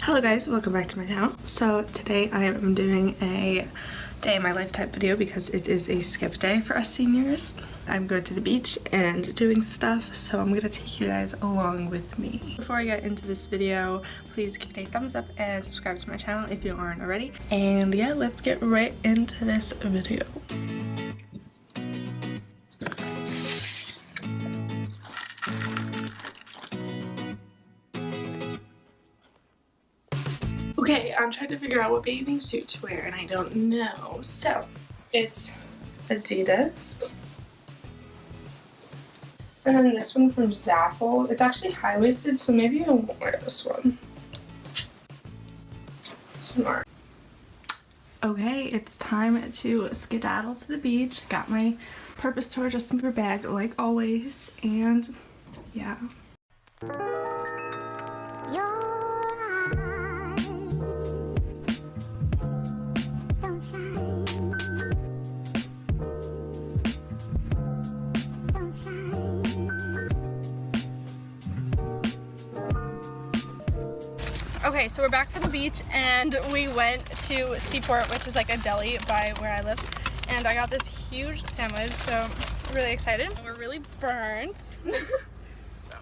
Hello guys, welcome back to my channel. So today I am doing a day in my life type video because it is a skip day for us seniors. I'm going to the beach and doing stuff, so I'm gonna take you guys along with me. Before I get into this video, please give it a thumbs up and subscribe to my channel if you aren't already. And yeah, let's get right into this video. Okay, I'm trying to figure out what bathing suit to wear and I don't know. So, it's Adidas. And then this one from Zaffel. It's actually high-waisted, so maybe I won't wear this one. Smart. Okay, it's time to skedaddle to the beach. Got my Purpose Tour Justin Bieber bag like always, and yeah. Okay, so we're back from the beach and we went to Seaport, which is like a deli by where I live, and I got this huge sandwich, so I'm really excited. We're really burnt. So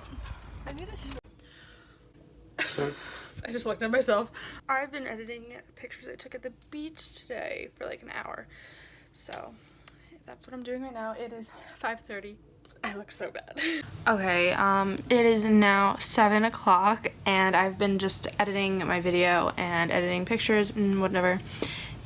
I need to I just looked at myself. I've been editing pictures I took at the beach today for like an hour, so that's what I'm doing right now. It is 5:30. I look so bad. Okay, it is now 7 o'clock and I've been just editing my video and editing pictures and whatever.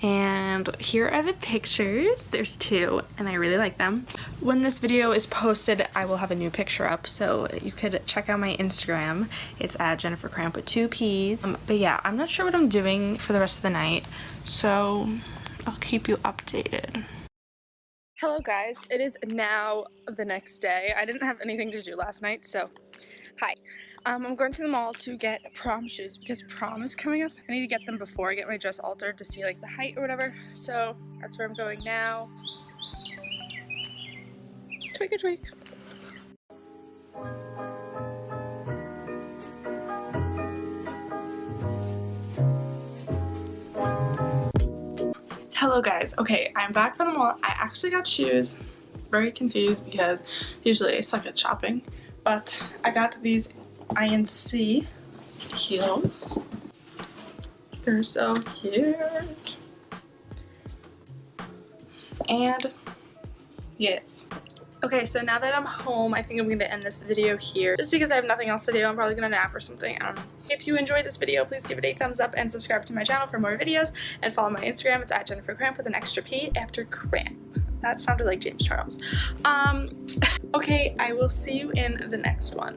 And here are the pictures. There's two and I really like them. When this video is posted, I will have a new picture up, so you could check out my Instagram. It's at Jennifer Cramp with 2 P's. But yeah, I'm not sure what I'm doing for the rest of the night, so I'll keep you updated. Hello guys, it is now the next day. I didn't have anything to do last night, so hi. I'm going to the mall to get prom shoes because prom is coming up. I need to get them before I get my dress altered to see like the height or whatever. So that's where I'm going now. Tweak a tweak. Hello guys, okay, I'm back from the mall. I actually got shoes. Very confused because usually I suck at shopping, but I got these INC heels. They're so cute. And yes. Okay, so now that I'm home, I think I'm going to end this video here. Just because I have nothing else to do, I'm probably going to nap or something. I don't know. If you enjoyed this video, please give it a thumbs up and subscribe to my channel for more videos. And follow my Instagram. It's at Jennifer Cramp with an extra P after cramp. That sounded like James Charles. Okay, I will see you in the next one.